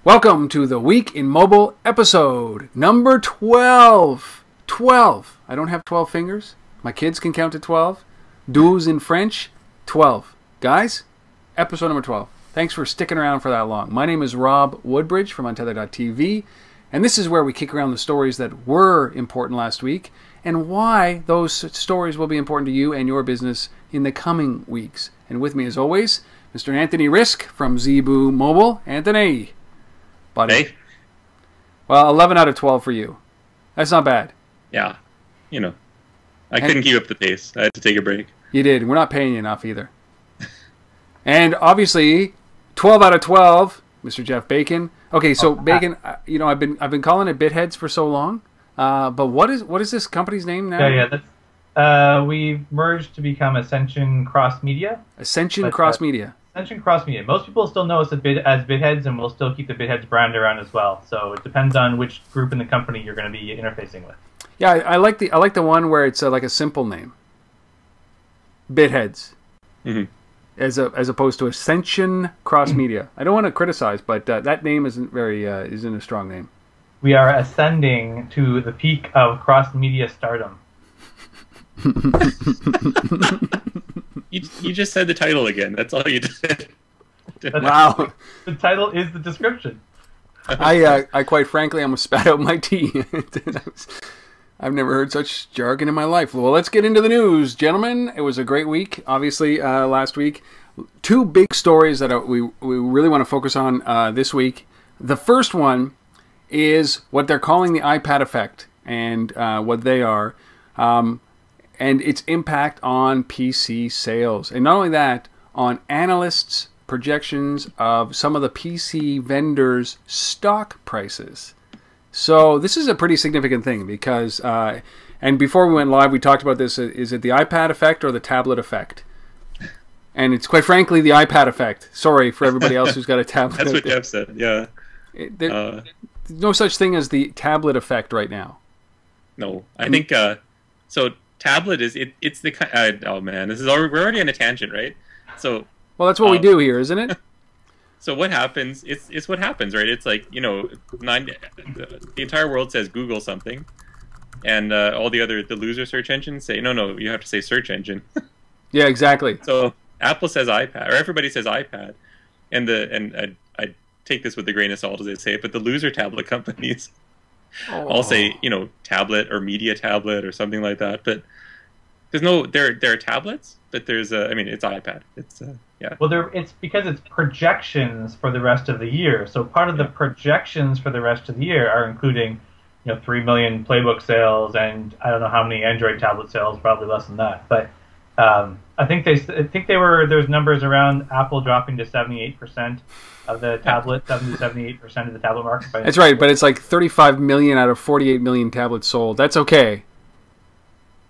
Welcome to the Week in Mobile episode number 12. 12. I don't have 12 fingers. My kids can count to 12. Douze in French, 12. Guys, episode number 12. Thanks for sticking around for that long. My name is Rob Woodbridge from Untether.tv, and this is where we kick around the stories that were important last week and why those stories will be important to you and your business in the coming weeks. And with me, as always, Mr. Anthony Risk from Zebu Mobile. Anthony. Buddy. Hey. Well, 11 out of 12 for you. That's not bad. Yeah. I couldn't keep up the pace. I had to take a break. You did. We're not paying you enough either. And obviously, 12 out of 12, Mr. Jeff Bacon. Okay, so Bacon, I've been calling it Bitheads for so long. But what is this company's name now? Yeah. We've merged to become Ascension Cross Media. Ascension Cross Media. Ascension Cross Media. Most people still know us as Bitheads, and we'll still keep the Bitheads brand around as well. So it depends on which group in the company you're going to be interfacing with. Yeah, I like the one where it's like a simple name. Bitheads. Mm-hmm. As opposed to Ascension Cross Media. I don't want to criticize, but that name isn't a strong name. We are ascending to the peak of cross media stardom. You just said the title again. That's all you did. Wow. The title is the description. I quite frankly almost spat out my tea. I've never heard such jargon in my life. Well, let's get into the news, gentlemen. It was a great week, obviously, last week. Two big stories that we really want to focus on this week. The first one is what they're calling the iPad effect and what they are. And its impact on PC sales. And not only that, on analysts' projections of some of the PC vendors' stock prices. So this is a pretty significant thing because, and before we went live, we talked about this. Is it the iPad effect or the tablet effect? And it's quite frankly the iPad effect. Sorry for everybody else who's got a tablet. That's what Jeff said, yeah. There's no such thing as the tablet effect right now. No, I think, so tablet is, it's the kind, oh man, we're already on a tangent, right? So. Well, that's what we do here, isn't it? So what happens, it's what happens, right? It's like, the entire world says Google something, and all the loser search engines say, no, you have to say search engine. Yeah, exactly. So Apple says iPad, or everybody says iPad, and I take this with a grain of salt as they say it, but the loser tablet companies all say, tablet or media tablet or something like that, but there's no, there are tablets, but there's it's iPad. It's yeah. Well, it's because it's projections for the rest of the year. So part of the projections for the rest of the year are including, 3 million Playbook sales and I don't know how many Android tablet sales, probably less than that. But I think there's numbers around Apple dropping to 78% of the tablet, 70 to 78% of the tablet market. That's right, but it's like 35 million out of 48 million tablets sold. That's okay.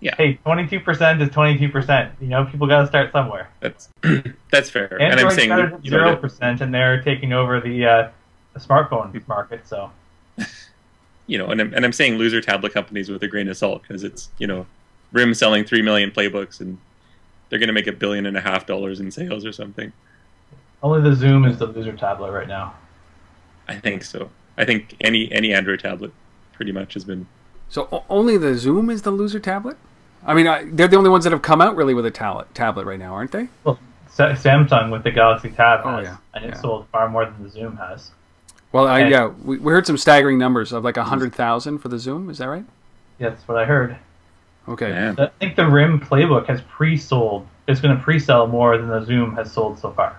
Yeah. Hey, 22% is 22%. People got to start somewhere. That's fair. Android and I'm saying started at 0%, and they're taking over the smartphone market. So, and I'm saying loser tablet companies with a grain of salt because it's RIM selling 3 million Playbooks and they're going to make $1.5 billion in sales or something. Only the Zoom is the loser tablet right now. I think so. I think any Android tablet pretty much has been. So only the Zoom is the loser tablet? I mean, they're the only ones that have come out really with a tablet right now, aren't they? Well, Samsung with the Galaxy Tab has, yeah. And it sold far more than the Zoom has. Well, we heard some staggering numbers of like 100,000 for the Zoom. Is that right? Yeah, that's what I heard. Okay. Man. I think the RIM Playbook has pre-sold. It's going to pre-sell more than the Zoom has sold so far.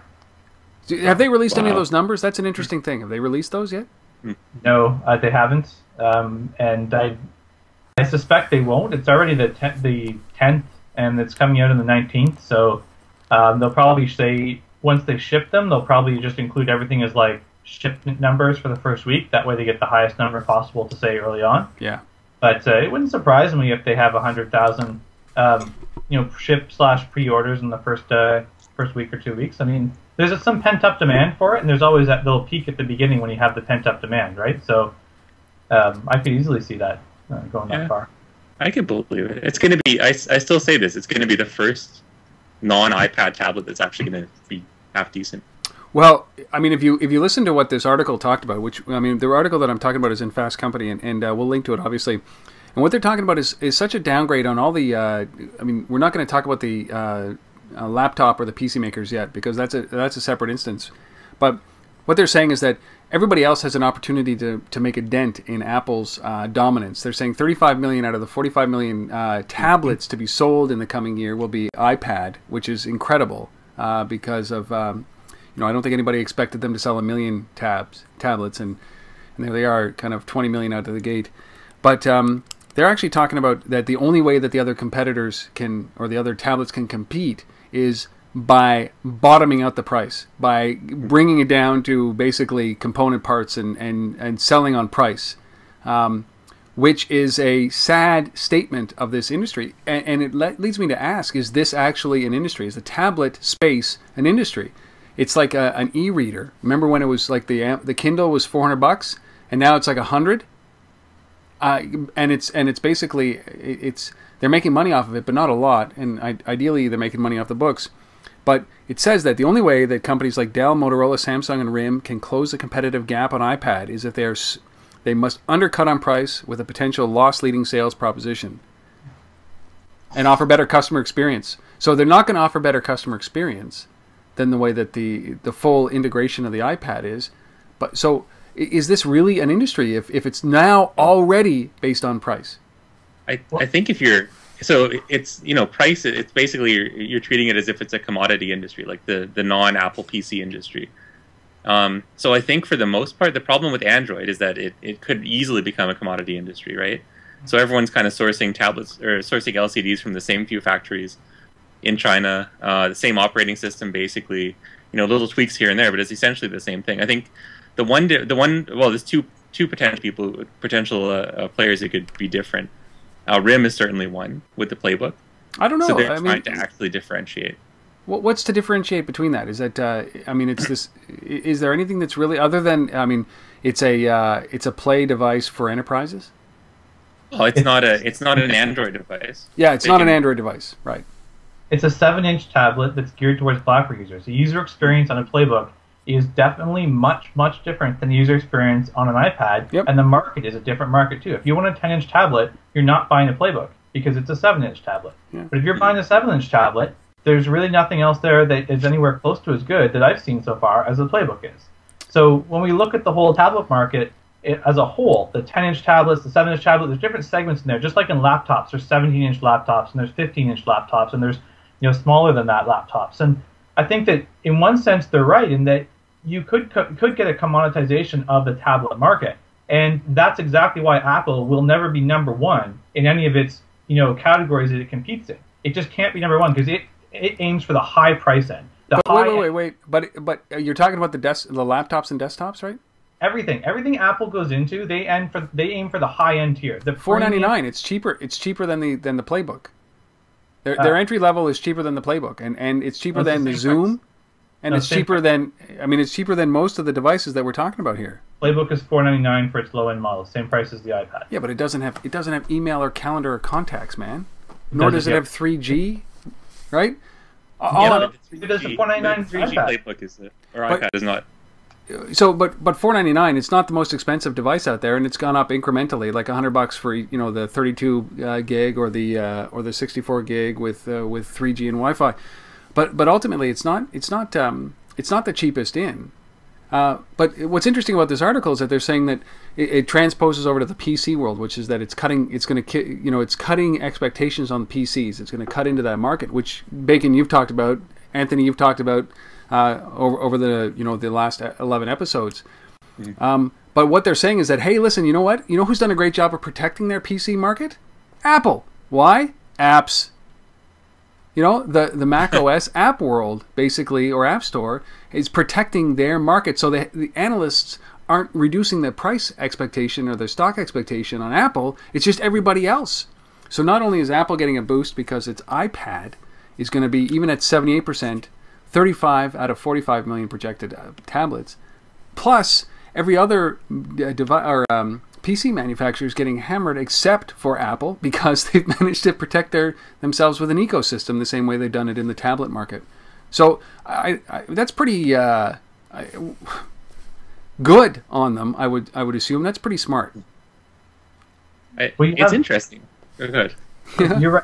Have they released any of those numbers? That's an interesting thing. Have they released those yet? No, they haven't. And I suspect they won't. It's already the 10th, and it's coming out on the 19th. So they'll probably say, once they ship them, they'll probably just include everything as like shipment numbers for the first week. That way they get the highest number possible to say early on. Yeah. But it wouldn't surprise me if they have 100,000, ship/pre-orders in the first week or 2 weeks. I mean, there's some pent-up demand for it, and there's always that little peak at the beginning when you have the pent-up demand, right? So I could easily see that going that far. I can believe it. It's going to be, I still say this, it's going to be the first non-iPad tablet that's actually going to be half decent. Well, I mean, if you listen to what this article talked about, which I mean, the article that I'm talking about is in Fast Company, and we'll link to it obviously. And what they're talking about is such a downgrade on all the. I mean, we're not going to talk about the laptop or the PC makers yet because that's a separate instance. But what they're saying is that everybody else has an opportunity to make a dent in Apple's dominance. They're saying 35 million out of the 45 million tablets to be sold in the coming year will be iPad, which is incredible because of. I don't think anybody expected them to sell 1 million tablets, and there they are, kind of 20 million out of the gate. But they're actually talking about that the only way that the other competitors can, or the other tablets can compete, is by bottoming out the price, by bringing it down to basically component parts and selling on price, which is a sad statement of this industry. And it leads me to ask, is this actually an industry? Is the tablet space an industry? It's like an e-reader. Remember when it was like the Kindle was $400, and now it's like $100. And it's basically they're making money off of it, but not a lot. And ideally, they're making money off the books. But it says that the only way that companies like Dell, Motorola, Samsung, and RIM can close the competitive gap on iPad is if they must undercut on price with a potential loss-leading sales proposition, and offer better customer experience. So they're not going to offer better customer experience than the way that the full integration of the iPad is. But so is this really an industry if it's now already based on price? I think if you're it's price, it's basically you're treating it as if it's a commodity industry, like the non-Apple PC industry. So I think for the most part, the problem with Android is that it could easily become a commodity industry, right? So everyone's kind of sourcing tablets or sourcing LCDs from the same few factories in China, the same operating system, basically, little tweaks here and there, but it's essentially the same thing. I think there's two potential players that could be different. RIM is certainly one with the playbook. I don't know. So they're trying to actually differentiate. What's to differentiate between that? Is that it's this? Is there anything that's really other than it's a play device for enterprises? Oh, it's not an Android device. Yeah, it's not an Android device, right? It's a 7-inch tablet that's geared towards BlackBerry users. The user experience on a playbook is definitely much, much different than the user experience on an iPad, yep. And the market is a different market too. If you want a 10-inch tablet, you're not buying a playbook because it's a 7-inch tablet. Yeah. But if you're buying a 7-inch tablet, there's really nothing else there that is anywhere close to as good that I've seen so far as the playbook is. So when we look at the whole tablet market as a whole, the 10-inch tablets, the 7-inch tablet, there's different segments in there. Just like in laptops, there's 17-inch laptops and there's 15-inch laptops and there's smaller than that laptops. And I think that in one sense they're right in that you could get a commoditization of the tablet market, and that's exactly why Apple will never be number one in any of its categories that it competes in. It just can't be number one because it aims for the high price end. Wait. But you're talking about the laptops and desktops, right? Everything Apple goes into, they aim for the high end tier. The $499. It's cheaper. It's cheaper than the playbook. Their entry level is cheaper than the playbook, and it's cheaper than the Zoom, and it's cheaper than most of the devices that we're talking about here. Playbook is $499 for its low end model, same price as the iPad. Yeah, but it doesn't have email or calendar or contacts, man. Nor does it have 3G, right? It does the $499 3G playbook is iPad is not. So, but $499, it's not the most expensive device out there, and it's gone up incrementally, like $100 for the 32 gig or the 64 gig with 3G and Wi-Fi. But ultimately, it's not the cheapest in. But what's interesting about this article is that they're saying that it transposes over to the PC world, which is that it's cutting expectations on PCs. It's going to cut into that market, which Bacon, you've talked about, Anthony, you've talked about. Over the last 11 episodes. Mm-hmm. But what they're saying is that, hey, listen, you know what? You know who's done a great job of protecting their PC market? Apple. Why? Apps. The Mac OS app world, basically, or App Store, is protecting their market. So the analysts aren't reducing the price expectation or their stock expectation on Apple. It's just everybody else. So not only is Apple getting a boost because its iPad is going to be, even at 78%, 35 out of 45 million projected tablets, plus every other PC manufacturer is getting hammered except for Apple because they've managed to protect themselves with an ecosystem the same way they've done it in the tablet market. So that's pretty good on them. I would assume that's pretty smart. It's interesting. Good. You're right.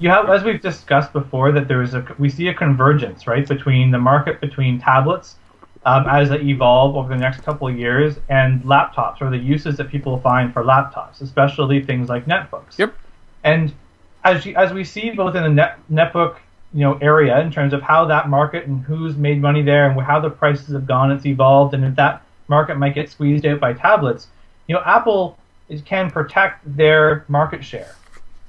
You have, as we've discussed before, that we see a convergence, right, between the market between tablets as they evolve over the next couple of years and laptops, or the uses that people find for laptops, especially things like netbooks. Yep. And as we see both in the netbook area in terms of how that market and who's made money there and how the prices have gone, it's evolved, and if that market might get squeezed out by tablets, Apple can protect their market share.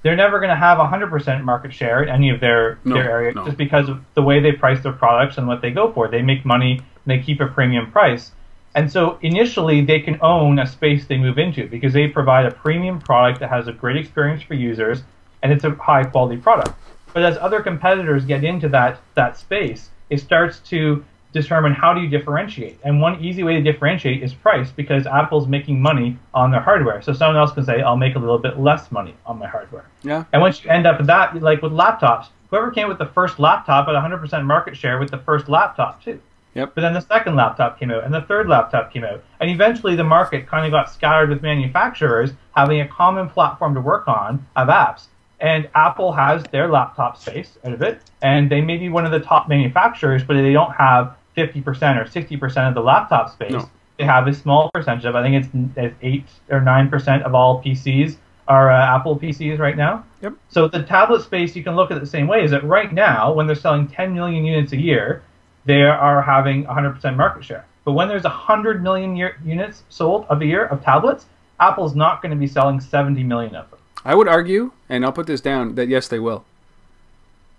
They're never going to have 100% market share in any of their area just because of the way they price their products and what they go for. They make money and they keep a premium price. And so initially they can own a space they move into because they provide a premium product that has a great experience for users and it's a high quality product. But as other competitors get into that space, it starts to determine how do you differentiate. And one easy way to differentiate is price, because Apple's making money on their hardware. So someone else can say, I'll make a little bit less money on my hardware. Yeah. And once you end up with that, like with laptops, whoever came with the first laptop at 100% market share with the first laptop too. Yep. But then the second laptop came out, and the third laptop came out. And eventually the market kind of got scattered with manufacturers having a common platform to work on of apps. And Apple has their laptop space out of it, and they may be one of the top manufacturers, but they don't have 50% or 60% of the laptop space. No. They have a small percentage of, I think it's 8 or 9% of all PCs are Apple PCs right now. Yep. So the tablet space, you can look at it the same way, is that right now, when they're selling 10 million units a year, they are having 100% market share. But when there's 100 million units sold of a year of tablets, Apple's not going to be selling 70 million of them. I would argue, and I'll put this down, that yes, they will.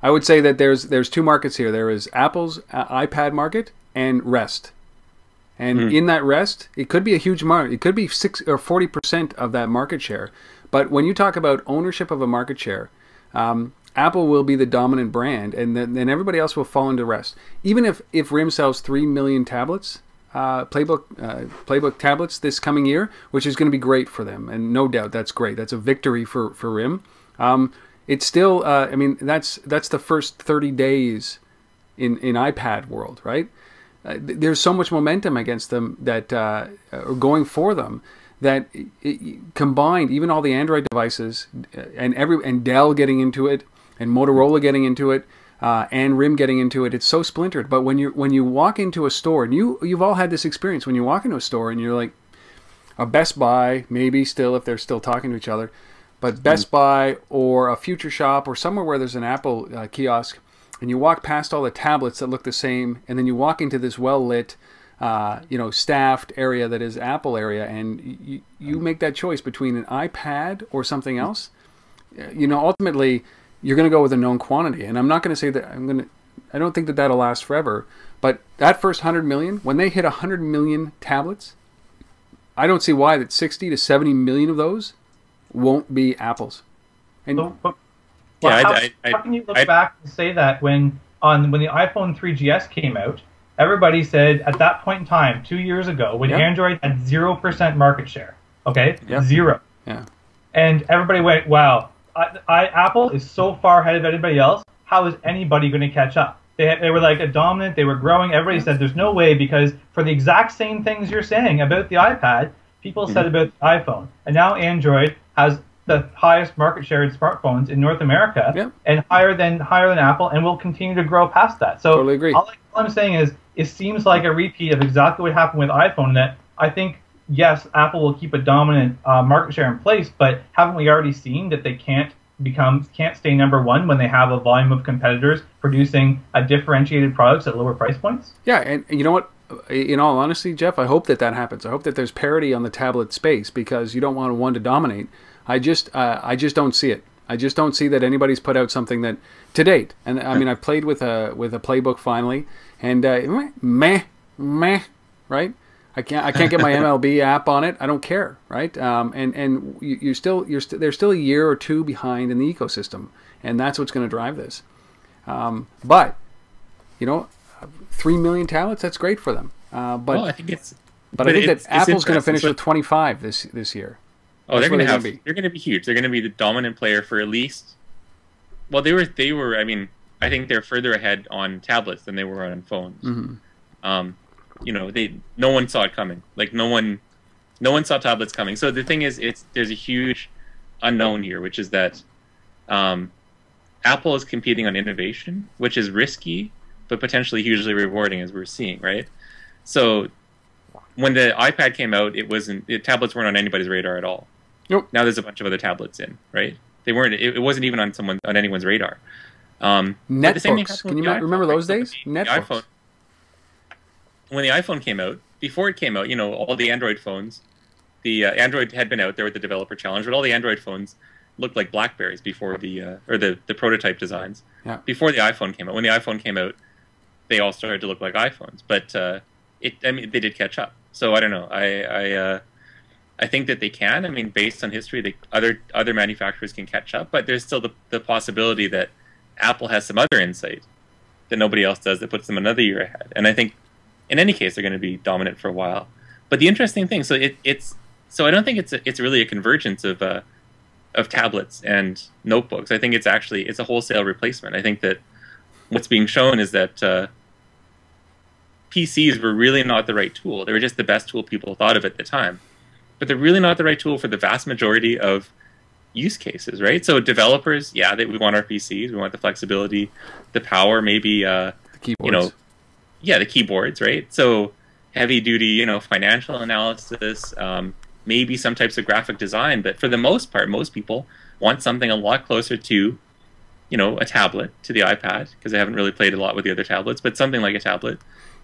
I would say that there's two markets here. There is Apple's iPad market and rest. And in that rest, it could be a huge market. It could be 6 or 40% of that market share. But when you talk about ownership of a market share, Apple will be the dominant brand, and then everybody else will fall into rest. Even if RIM sells 3 million tablets, Playbook tablets this coming year, which is going to be great for them, and no doubt that's great. That's a victory for RIM. It's still, I mean, that's the first 30 days in iPad world, right? There's so much momentum against them that going for them that combined, even all the Android devices and Dell getting into it and Motorola getting into it. And RIM getting into it, it's so splintered. But when you walk into a store, and you've all had this experience, when you walk into a store and you're like, a Best Buy, maybe still if they're still talking to each other, but Best Buy or a Future Shop or somewhere where there's an Apple kiosk, and you walk past all the tablets that look the same, and then you walk into this well-lit, staffed area that is Apple area, and you make that choice between an iPad or something else. Ultimately, you're going to go with a known quantity. And I'm not going to say that I don't think that that'll last forever. But that first 100 million, when they hit 100 million tablets, I don't see why that 60 to 70 million of those won't be Apple's. And how can you look back and say that when the iPhone 3GS came out, everybody said at that point in time, 2 years ago, when Android had 0% market share, okay? Yep. 0. Yeah. And everybody went, wow, Apple is so far ahead of everybody else. How is anybody going to catch up? They were like a dominant. They were growing. Everybody said there's no way, because for the exact same things you're saying about the iPad, people said about the iPhone. And now Android has the highest market share in smartphones in North America, and higher than Apple, and will continue to grow past that. So totally agree. All I'm saying is it seems like a repeat of exactly what happened with iPhone. That I think, yes, Apple will keep a dominant market share in place, but haven't we already seen that they can't stay number one when they have a volume of competitors producing differentiated products at lower price points? Yeah, and you know what? In all honesty, Jeff, I hope that happens. I hope that there's parity on the tablet space, because you don't want one to dominate. I just don't see it. I just don't see that anybody's put out something that, to date, and I mean, I've played with a Playbook finally, and meh, right? I can't get my MLB app on it. I don't care, right? And there's still a year or two behind in the ecosystem, and that's what's going to drive this. But 3 million tablets, that's great for them. I think that Apple's going to finish with 25 this year. Oh, they're going to be huge. They're going to be the dominant player for at least. Well, they were. I mean, I think they're further ahead on tablets than they were on phones. Mm-hmm. no one saw it coming. Like no one saw tablets coming. So the thing is, there's a huge unknown here, which is that Apple is competing on innovation, which is risky, but potentially hugely rewarding, as we're seeing, right? So when the iPad came out, tablets weren't on anybody's radar at all. Nope. Now there's a bunch of other tablets in, right? They weren't. It wasn't even on anyone's radar. Netbooks. Can you remember those days? Netbooks. When the iPhone came out, before it came out, all the Android phones, the Android had been out there with the developer challenge, but all the Android phones looked like Blackberries before the prototype designs. Yeah. Before the iPhone came out. When the iPhone came out, they all started to look like iPhones, but they did catch up. So I don't know. I think that they can. I mean, based on history, other manufacturers can catch up, but there's still the possibility that Apple has some other insight that nobody else does that puts them another year ahead. And I think, in any case, they're going to be dominant for a while. But the interesting thing, so I don't think it's really a convergence of tablets and notebooks. I think it's a wholesale replacement. I think that what's being shown is that PCs were really not the right tool. They were just the best tool people thought of at the time. But they're really not the right tool for the vast majority of use cases, right? So developers, we want our PCs. We want the flexibility, the power, maybe, the keyboards. The keyboards, right? So heavy-duty, financial analysis, maybe some types of graphic design. But for the most part, most people want something a lot closer to, a tablet, to the iPad, because I haven't really played a lot with the other tablets, but something like a tablet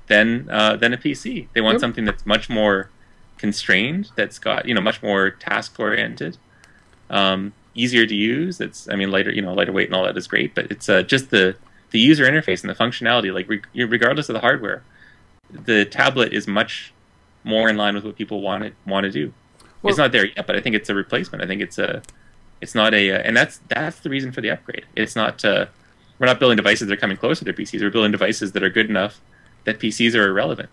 than a PC. They want something that's much more constrained, that's got much more task oriented, easier to use. That's lighter, lighter weight and all that is great, but it's just the user interface and the functionality. Like regardless of the hardware, the tablet is much more in line with what people want to do. Well, it's not there yet, but I think it's a replacement. I think it's not and that's the reason for the upgrade. It's not we're not building devices that are coming closer to PCs. We're building devices that are good enough that PCs are irrelevant.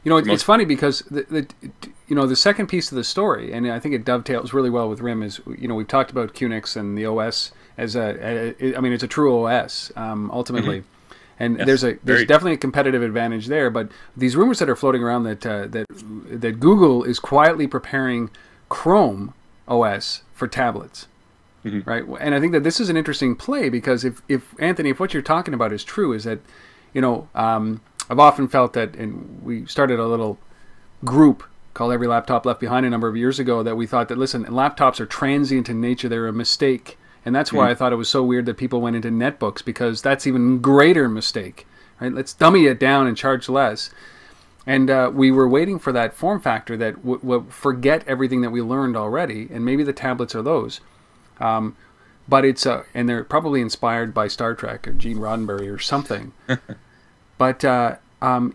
It's funny because the second piece of the story, and I think it dovetails really well with RIM, is we've talked about QNX and the OS as it's a true OS ultimately, and yes, there's definitely a competitive advantage there. But these rumors that are floating around that Google is quietly preparing Chrome OS for tablets, right? And I think that this is an interesting play because if Anthony, if what you're talking about is true, is that I've often felt that, and we started a little group called Every Laptop Left Behind a number of years ago, that we thought that, listen, laptops are transient in nature, they're a mistake. And that's why I thought it was so weird that people went into netbooks, because that's even greater mistake, right? Let's dummy it down and charge less. And we were waiting for that form factor that would forget everything that we learned already, and maybe the tablets are those. But it's and they're probably inspired by Star Trek or Gene Roddenberry or something. But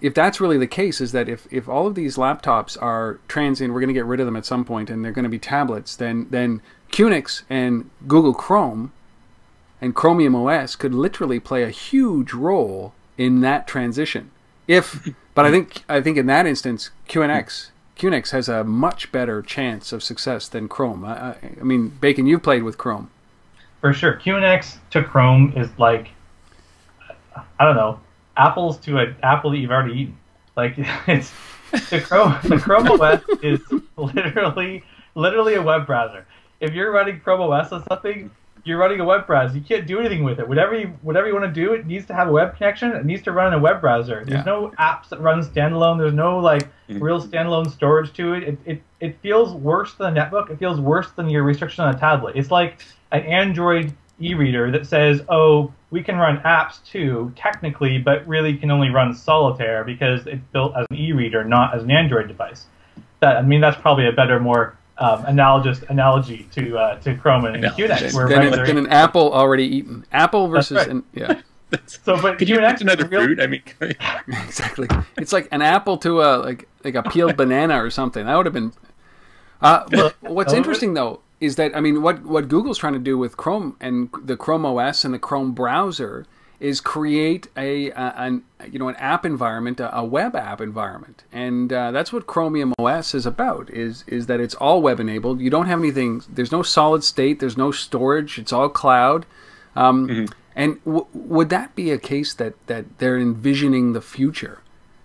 if that's really the case, is that if all of these laptops are transient, we're going to get rid of them at some point, and they're going to be tablets, then QNX and Google Chrome and Chromium OS could literally play a huge role in that transition. But I think in that instance, QNX has a much better chance of success than Chrome. I mean, Bacon, you've played with Chrome. For sure. QNX to Chrome is like, I don't know, apples to an apple that you've already eaten. Like, it's the Chrome OS is literally a web browser. If you're running Chrome OS on something, you're running a web browser. You can't do anything with it. Whatever you want to do, it needs to have a web connection. It needs to run in a web browser. There's no apps that run standalone. There's no real standalone storage to it. It feels worse than a netbook. It feels worse than your restriction on a tablet. It's like an Android e-reader that says, oh, we can run apps too, technically, but really can only run solitaire because it's built as an e-reader, not as an Android device. That's probably a better, more analogy to Chrome and QNX. Than an apple already eaten. Apple versus Could you imagine another fruit? I mean, exactly. It's like an apple to a peeled banana or something. That would have been. What's interesting though is that what Google's trying to do with Chrome and the Chrome OS and the Chrome browser is create an app environment, a web app environment, and that's what Chromium OS is about. Is that it's all web enabled. You don't have anything. There's no solid state. There's no storage. It's all cloud. And would that be a case that they're envisioning the future?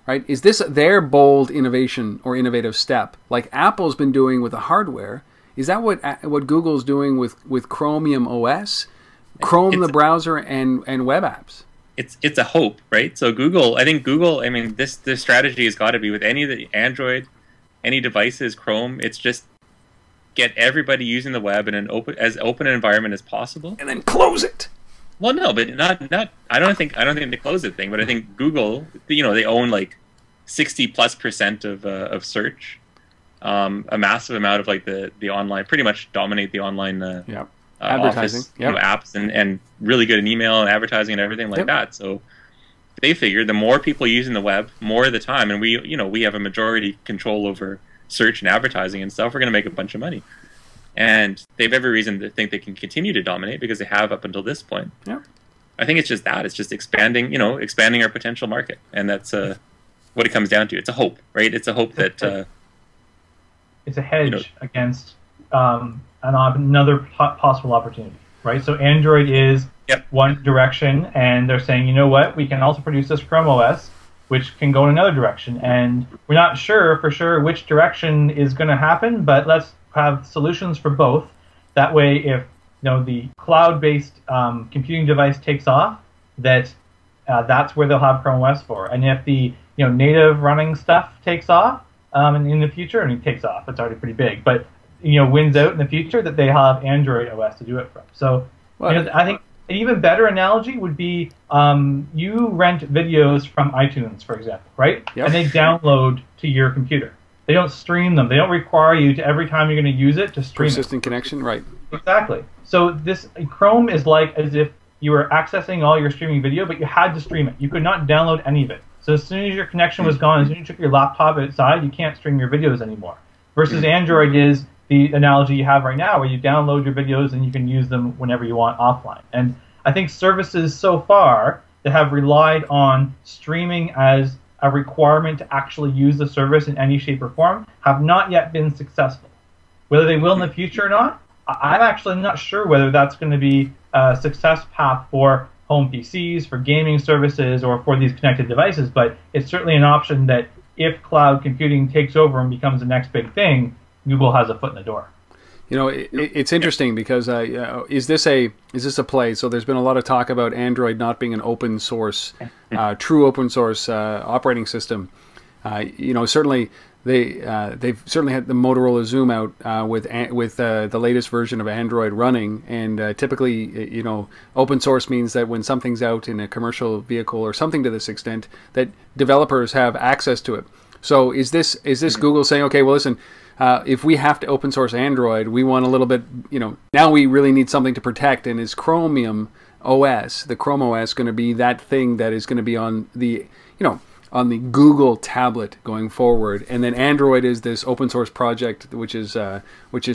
right? Is this their bold innovation or innovative step, like Apple's been doing with the hardware? Is that what Google's doing with Chromium OS, Chrome the browser, and web apps? It's a hope, right? So Google, I think Google, I mean, this strategy has got to be with any of the Android, any devices, Chrome. It's just get everybody using the web in an as open an environment as possible, and then close it. Well, no, but not. I don't think they close the thing, but I think Google, they own like 60+% of search, a massive amount of like the online, pretty much dominate the online advertising, office, apps, and really good in email and advertising and everything like that. So they figured the more people using the web, more of the time, and we have a majority control over search and advertising and stuff, we're going to make a bunch of money. And they have every reason to think they can continue to dominate because they have up until this point. Yeah. I think it's just that. It's just expanding our potential market. And that's what it comes down to. It's a hope, right? It's a hope that... it's a hedge against another possible opportunity, right? So Android is one direction, and they're saying, you know what, we can also produce this Chrome OS, which can go in another direction. And we're not sure for sure which direction is going to happen, but let's have solutions for both. That way, if the cloud-based computing device takes off, that's where they'll have Chrome OS for. And if the native running stuff takes off in the future, and it takes off, it's already pretty big, but wins out in the future, that they have Android OS to do it from. So I think an even better analogy would be you rent videos from iTunes, for example, right? Yep. And they download to your computer. They don't stream them. They don't require you to, every time you're going to use it, to stream persistent connection, right? Exactly. So this Chrome is like as if you were accessing all your streaming video, but you had to stream it. You could not download any of it. So as soon as your connection was gone, as soon as you took your laptop outside, you can't stream your videos anymore. Versus Android is the analogy you have right now, where you download your videos and you can use them whenever you want offline. And I think services so far that have relied on streaming as a requirement to actually use the service in any shape or form have not yet been successful. Whether they will in the future or not, I'm actually not sure whether that's going to be a success path for home PCs, for gaming services, or for these connected devices, but it's certainly an option that if cloud computing takes over and becomes the next big thing, Google has a foot in the door. It's interesting because is this a play? So there's been a lot of talk about Android not being an open source, true open source operating system. Certainly they've certainly had the Motorola Zoom out with the latest version of Android running, and typically open source means that when something's out in a commercial vehicle or something to this extent, that developers have access to it. So is this Google saying, okay, well listen, if we have to open source Android, we want a little bit, now we really need something to protect, and is Chromium OS, the Chrome OS, going to be that thing that is going to be on the, on the Google tablet going forward, and then Android is this open source project which is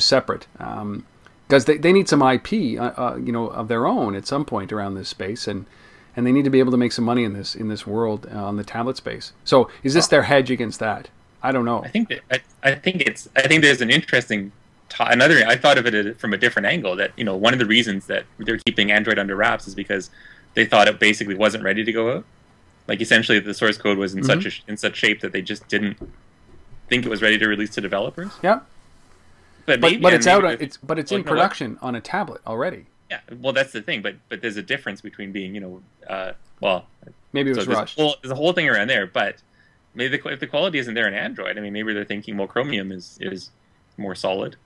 separate, because they need some IP, of their own at some point around this space, and they need to be able to make some money in this world on the tablet space. So is this their hedge against that? I don't know. I think there's an interesting I thought of it from a different angle, that one of the reasons that they're keeping Android under wraps is because they thought it basically wasn't ready to go out. Like essentially the source code was in such shape that they just didn't think it was ready to release to developers. Yeah. But it's out. It's in production on a tablet already. Yeah. Well, that's the thing. But there's a difference between being maybe it was rushed. There's a whole thing around there, but maybe if the quality isn't there in Android, I mean, maybe they're thinking, well, Chromium is more solid.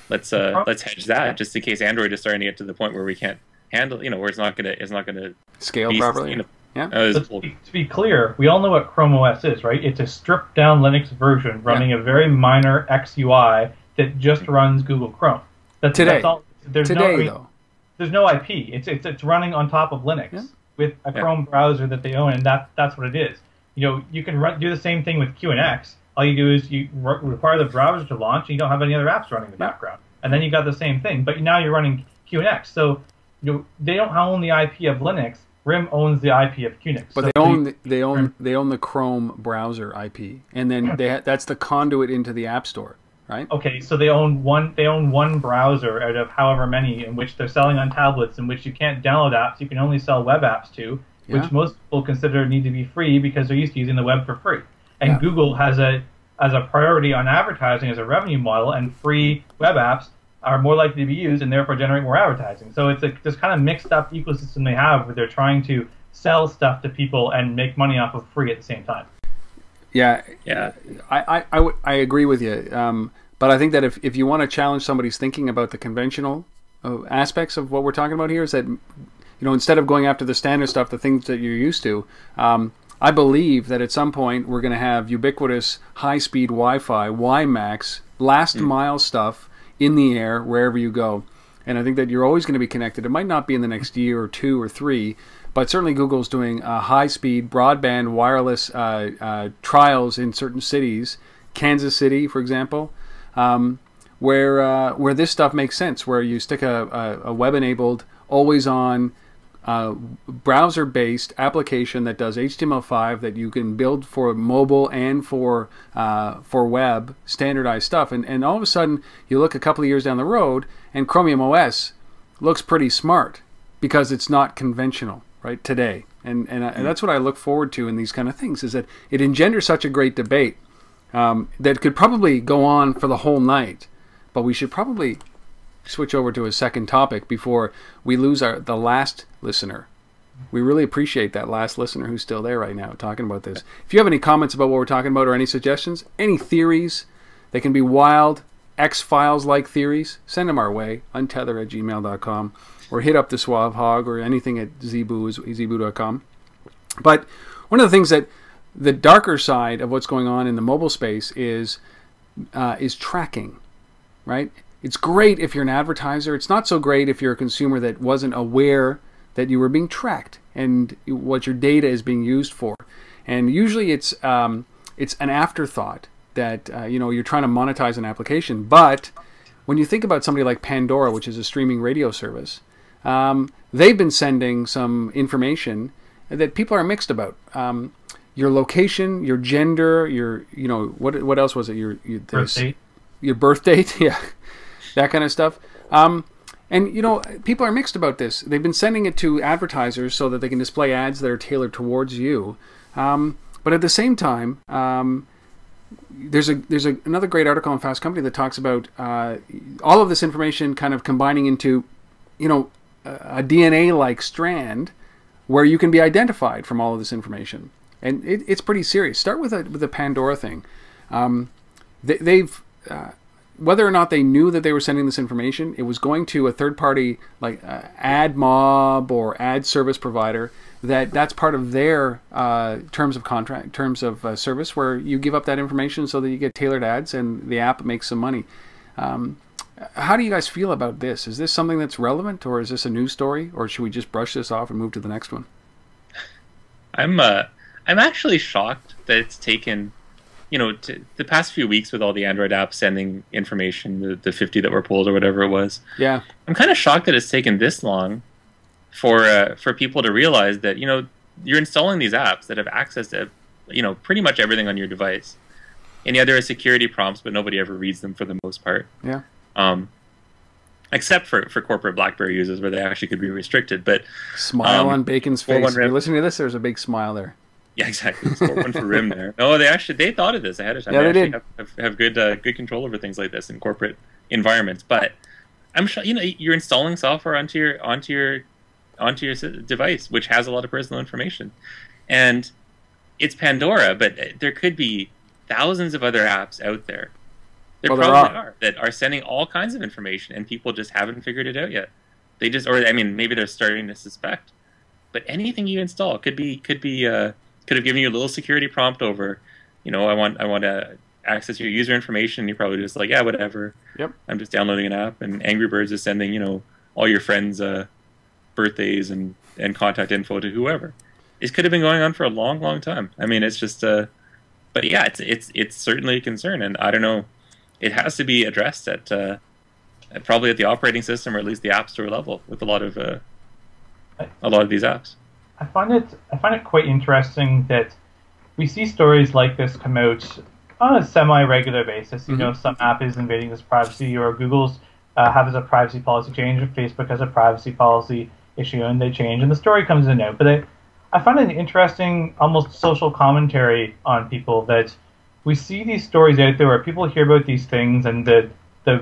Let's hedge that just in case Android is starting to get to the point where we can't handle, where it's not gonna scale properly. Yeah. To be clear, we all know what Chrome OS is, right? It's a stripped down Linux version running a very minor XUI that just runs Google Chrome. That's all. There's no IP. It's running on top of Linux with a Chrome browser that they own, and that's what it is. You can do the same thing with QNX. All you do is you require the browser to launch, and you don't have any other apps running in the background. And then you got the same thing, but now you're running QNX. So they don't own the IP of Linux. RIM owns the IP of QNX. But they own the Chrome browser IP, and then that's the conduit into the App Store, right? Okay, so they own one browser out of however many, in which they're selling on tablets, in which you can't download apps. You can only sell web apps to, which most people consider need to be free because they're used to using the web for free. and Google has a priority on advertising as a revenue model, and free web apps are more likely to be used and therefore generate more advertising. So it's this kind of mixed up ecosystem they have where they're trying to sell stuff to people and make money off of free at the same time. Yeah. I agree with you. But I think that if you want to challenge somebody's thinking about the conventional aspects of what we're talking about here, is that, instead of going after the standard stuff, the things that you're used to, I believe that at some point we're going to have ubiquitous high-speed Wi-Fi, WiMAX, last mile stuff in the air wherever you go. And I think that you're always going to be connected. It might not be in the next year or 2 or 3, but certainly Google's doing high-speed broadband wireless trials in certain cities, Kansas City, for example, where this stuff makes sense, where you stick a web-enabled, always-on, browser-based application that does HTML5 that you can build for mobile and for web, standardized stuff. And all of a sudden, you look a couple of years down the road, and Chromium OS looks pretty smart because it's not conventional, right, today. And that's what I look forward to in these kind of things, is that it engenders such a great debate that could probably go on for the whole night. But we should probably switch over to a second topic before we lose the last listener. We really appreciate that last listener who's still there right now talking about this. If you have any comments about what we're talking about or any suggestions, any theories, they can be wild, X-Files-like theories, send them our way, untether@gmail.com, or hit up the Suave Hog or anything at zebu.com. But one of the things that the darker side of what's going on in the mobile space is tracking, right? It's great if you're an advertiser. It's not so great if you're a consumer that wasn't aware that you were being tracked and what your data is being used for. And usually it's an afterthought that you're trying to monetize an application. But when you think about somebody like Pandora, which is a streaming radio service, they've been sending some information that people are mixed about. Your location, your gender, what else was it? Your birth date, yeah. That kind of stuff. And, people are mixed about this. They've been sending it to advertisers so that they can display ads that are tailored towards you. But at the same time, there's another great article on Fast Company that talks about all of this information kind of combining into, a DNA-like strand where you can be identified from all of this information. And it's pretty serious. Start with the Pandora thing. They've... whether or not they knew that they were sending this information, it was going to a third-party like ad mob or ad service provider. That's part of their terms of service, where you give up that information so that you get tailored ads and the app makes some money. How do you guys feel about this? Is this something that's relevant, or is this a news story, or should we just brush this off and move to the next one? I'm actually shocked that it's taken, the past few weeks with all the Android apps sending information, the 50 that were pulled or whatever it was. Yeah. I'm kind of shocked that it's taken this long for people to realize that, you're installing these apps that have access to, pretty much everything on your device. And yeah, there are security prompts, but nobody ever reads them for the most part. Yeah. Except for corporate BlackBerry users where they actually could be restricted. But smile on Bacon's face. If you're listening to this, there's a big smile there. Yeah, exactly. Score one for Rim there. No, they thought of this ahead of time. Yeah, they have good control over things like this in corporate environments. But I'm sure you're installing software onto your device, which has a lot of personal information, and it's Pandora. But there could be thousands of other apps out there. There are that are sending all kinds of information, and people just haven't figured it out yet. Maybe they're starting to suspect. But anything you install could have given you a little security prompt over, I want to access your user information. And you're probably just like, yeah, whatever. Yep. I'm just downloading an app, and Angry Birds is sending, all your friends' birthdays and contact info to whoever. It could have been going on for a long, long time. I mean, it's just, but yeah, it's certainly a concern, and I don't know, it has to be addressed at probably at the operating system or at least the App Store level with a lot of these apps. I find it quite interesting that we see stories like this come out on a semi-regular basis. Some app is invading this privacy, or Google's has a privacy policy change, or Facebook has a privacy policy issue, and they change, and the story comes in and out. But I find it an interesting, almost social commentary on people that we see these stories out there where people hear about these things, and the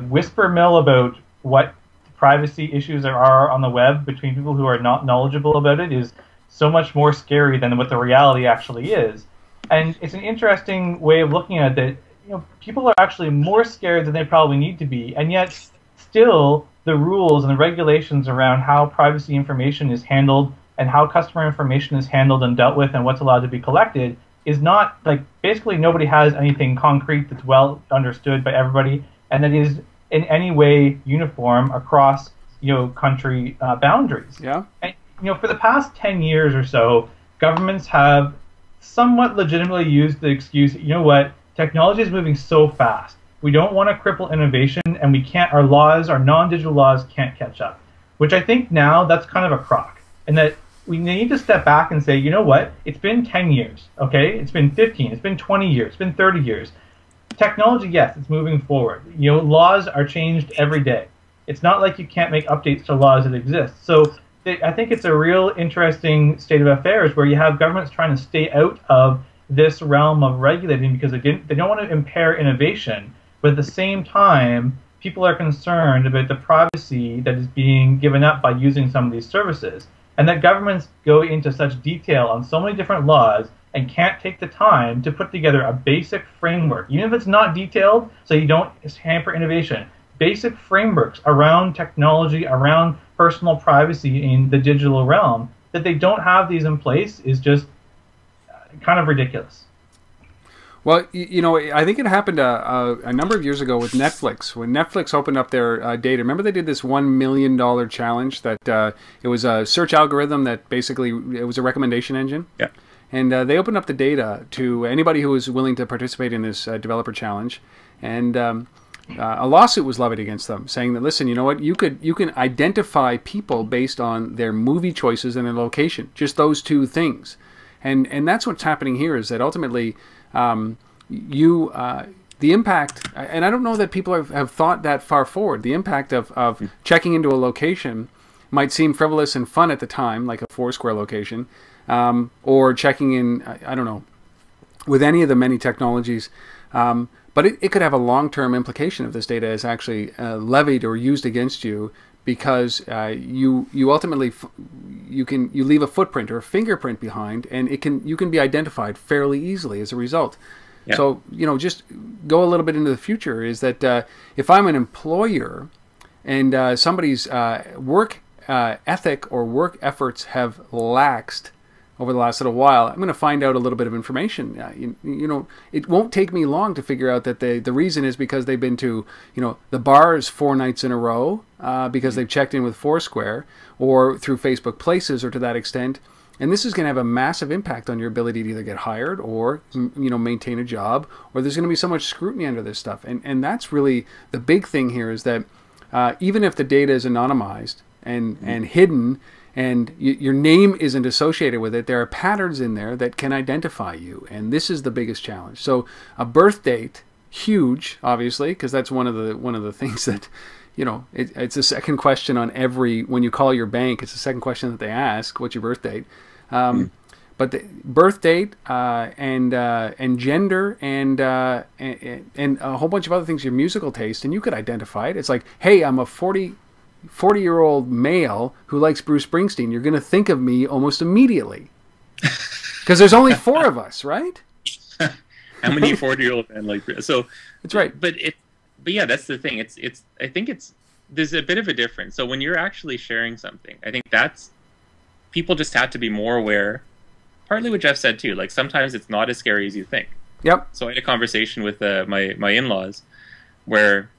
whisper mill about what privacy issues there are on the web between people who are not knowledgeable about it is so much more scary than what the reality actually is. And it's an interesting way of looking at it that people are actually more scared than they probably need to be, and yet still the rules and the regulations around how privacy information is handled and how customer information is handled and dealt with and what's allowed to be collected is not, like, basically nobody has anything concrete that's well understood by everybody and that is in any way uniform across country boundaries. Yeah. And, for the past 10 years or so, governments have somewhat legitimately used the excuse, technology is moving so fast. We don't want to cripple innovation, and our laws, our non-digital laws can't catch up. Which I think now that's kind of a crock. And that we need to step back and say, it's been 10 years, okay? It's been 15, it's been 20 years, it's been 30 years. Technology, yes, it's moving forward. Laws are changed every day. It's not like you can't make updates to laws that exist. So I think it's a real interesting state of affairs where you have governments trying to stay out of this realm of regulating because they don't want to impair innovation, but at the same time, people are concerned about the privacy that is being given up by using some of these services. And that governments go into such detail on so many different laws and can't take the time to put together a basic framework, even if it's not detailed, so you don't hamper innovation. Basic frameworks around technology, around personal privacy in the digital realm, that they don't have these in place is just kind of ridiculous. Well, I think it happened a number of years ago with Netflix. When Netflix opened up their data, remember they did this $1 million challenge that it was a search algorithm that basically, it was a recommendation engine. Yeah. And they opened up the data to anybody who was willing to participate in this developer challenge. And a lawsuit was levied against them, saying that, listen, you know what, you can identify people based on their movie choices and their location, just those two things. And that's what's happening here, is that ultimately the impact, and I don't know that people have thought that far forward, the impact of checking into a location might seem frivolous and fun at the time, like a Foursquare location, or checking in, I don't know, with any of the many technologies. But it could have a long-term implication if this data is actually levied or used against you, because you ultimately you leave a footprint or a fingerprint behind, and you can be identified fairly easily as a result. Yeah. So just go a little bit into the future, is that if I'm an employer and somebody's work ethic or work efforts have laxed over the last little while, I'm going to find out a little bit of information. It won't take me long to figure out that the reason is because they've been to, the bars 4 nights in a row because they've checked in with Foursquare or through Facebook Places or to that extent. And this is going to have a massive impact on your ability to either get hired or, maintain a job, or there's going to be so much scrutiny under this stuff. And that's really the big thing here, is that even if the data is anonymized and hidden, and your name isn't associated with it, there are patterns in there that can identify you, and this is the biggest challenge. So a birth date, huge, obviously, because that's one of the things that, it's a second question on when you call your bank, it's the second question that they ask: what's your birth date? But the birth date and gender and a whole bunch of other things, your musical taste, and you could identify it. It's like, hey, I'm a 40-year-old male who likes Bruce Springsteen. You're going to think of me almost immediately, because there's only 4 of us, right? How many 40-year-old men like Bruce? So that's right. But yeah, that's the thing. I think there's a bit of a difference. So when you're actually sharing something, I think people just have to be more aware. Partly what Jeff said too. Like, sometimes it's not as scary as you think. Yep. So I had a conversation with my in-laws where,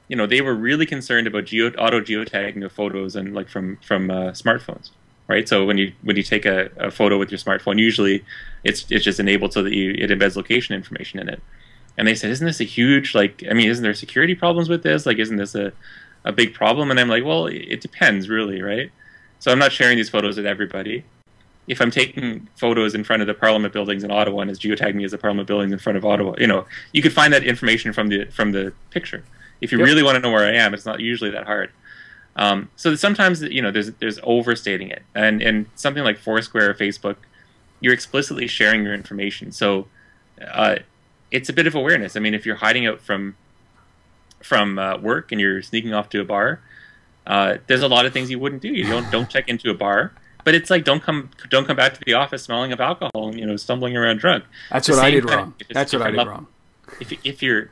they were really concerned about auto geotagging of photos and from smartphones, right? So when you take a photo with your smartphone, usually it's just enabled so that it embeds location information in it. And they said, isn't this a huge, isn't there security problems with this? Isn't this a big problem? And I'm like, well, it depends, really, right? So I'm not sharing these photos with everybody. If I'm taking photos in front of the Parliament buildings in Ottawa and it's geotagging me as the Parliament buildings in front of Ottawa, you could find that information from the picture. If you really want to know where I am, it's not usually that hard. So sometimes, there's overstating it, and something like Foursquare or Facebook, you're explicitly sharing your information. So it's a bit of awareness. I mean, if you're hiding out from work and you're sneaking off to a bar, there's a lot of things you wouldn't do. You don't check into a bar, but it's like don't come back to the office smelling of alcohol and stumbling around drunk. That's what I did wrong. That's what I did wrong. If you're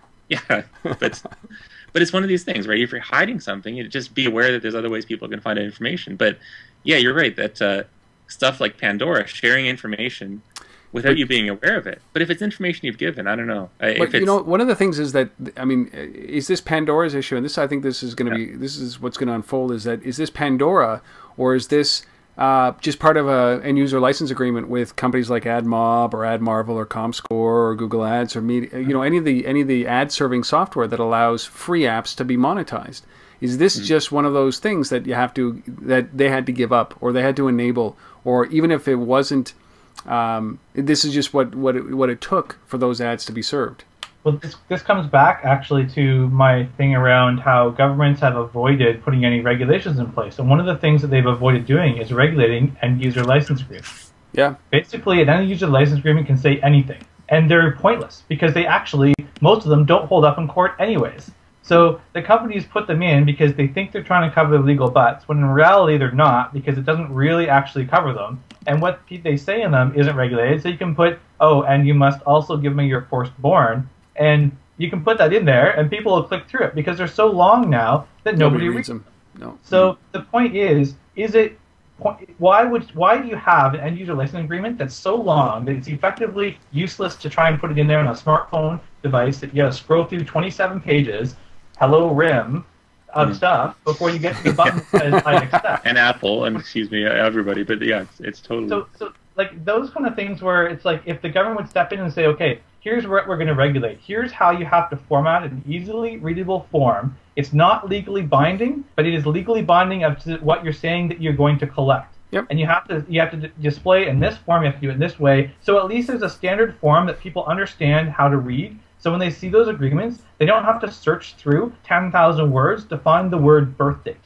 but it's one of these things, right? If you're hiding something, you just be aware that there's other ways people can find out information. But yeah, you're right that stuff like Pandora, sharing information without you being aware of it. But if it's information you've given, I don't know. But one of the things is that, I mean, is this Pandora's issue? And I think this is going to be, this is what's going to unfold. Is this Pandora, or is this just part of a end user license agreement with companies like AdMob or AdMarvel or ComScore or Google Ads or media, any of the ad serving software that allows free apps to be monetized? Is this just one of those things that that they had to give up, or they had to enable, or even if it wasn't, this is just what it took for those ads to be served? Well, this comes back actually to my thing around how governments have avoided putting any regulations in place. And one of the things that they've avoided doing is regulating end-user license agreements. Yeah. Basically, an end-user license agreement can say anything, and they're pointless because most of them don't hold up in court anyways. So the companies put them in because they think they're trying to cover their legal butts, when in reality they're not, because it doesn't really actually cover them. And what they say in them isn't regulated. So you can put, and you must also give me your firstborn, and you can put that in there, and people will click through it because they're so long now that nobody reads them. No. So the point is why do you have an end user license agreement that's so long that it's effectively useless to try and put it in there on a smartphone device that you got to scroll through 27 pages, hello RIM, of stuff before you get to the button that says I accept. And Apple, and excuse me, everybody, but yeah, it's totally. So like those kind of things where it's like if the government would step in and say, okay, here's what we're going to regulate. Here's how you have to format an easily readable form. It's not legally binding, but it is legally binding up to what you're saying that you're going to collect. Yep. And you have to display in this form. You have to do it in this way. So at least there's a standard form that people understand how to read. So when they see those agreements, they don't have to search through 10,000 words to find the word birth date.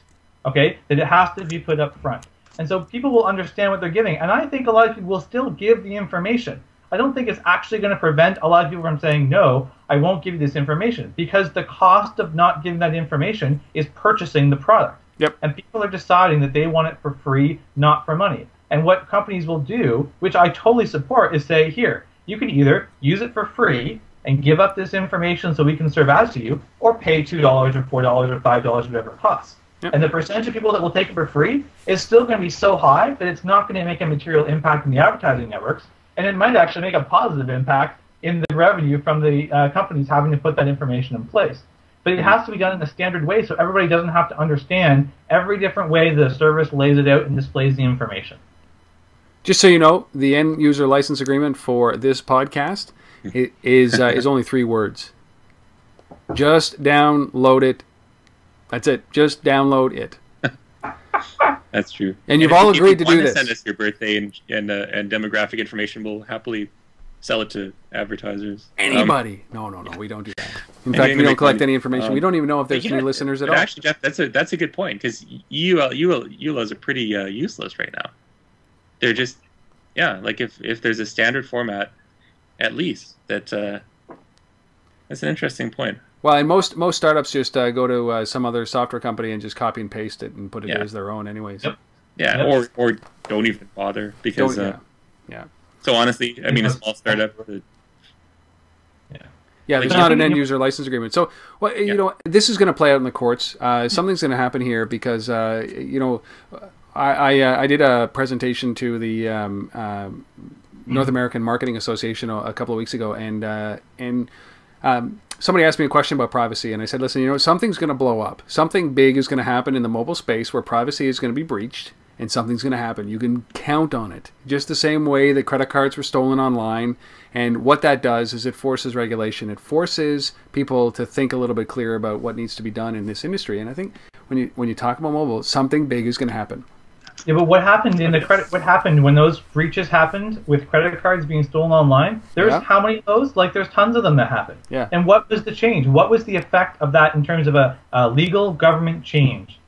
Okay, that it has to be put up front. And so people will understand what they're giving. And I think a lot of people will still give the information. I don't think it's actually going to prevent a lot of people from saying, no, I won't give you this information, because the cost of not giving that information is purchasing the product. Yep. And people are deciding that they want it for free, not for money. And what companies will do, which I totally support, is say, here, you can either use it for free and give up this information so we can serve ads to you, or pay $2 or $4 or $5, whatever it costs. Yep. And the percentage of people that will take it for free is still going to be so high that it's not going to make a material impact in the advertising networks, and it might actually make a positive impact in the revenue from the companies having to put that information in place. But it has to be done in a standard way so everybody doesn't have to understand every different way the service lays it out and displays the information. Just so you know, the end user license agreement for this podcast is only 3 words. Just download it. That's it. Just download it. That's true. And you've all agreed to do this. Send us your birthday and demographic information. We'll happily sell it to advertisers. Anybody? No, we don't do that. In fact, we don't collect any information. We don't even know if there's any listeners at all. Actually, Jeff, that's a good point, because EULAs are pretty useless right now. They're just, like if there's a standard format, at least that's an interesting point. Well, and most startups just go to some other software company and just copy and paste it and put it as their own anyways. Yep. Yeah, or don't even bother, because So honestly, I mean, a small startup. There's not an end user license agreement. So, this is going to play out in the courts. Something's going to happen here because I did a presentation to the North American Marketing Association a couple of weeks ago, and somebody asked me a question about privacy, and I said, listen, something's going to blow up. Something big is going to happen in the mobile space where privacy is going to be breached, and something's going to happen. You can count on it. Just the same way that credit cards were stolen online, and what that does is it forces regulation. It forces people to think a little bit clearer about what needs to be done in this industry. And I think when you talk about mobile, something big is going to happen. Yeah, but what happened what happened when those breaches happened with credit cards being stolen online? There's how many of those? Like, there's tons of them that happened. Yeah. And what was the change? What was the effect of that in terms of a legal government change?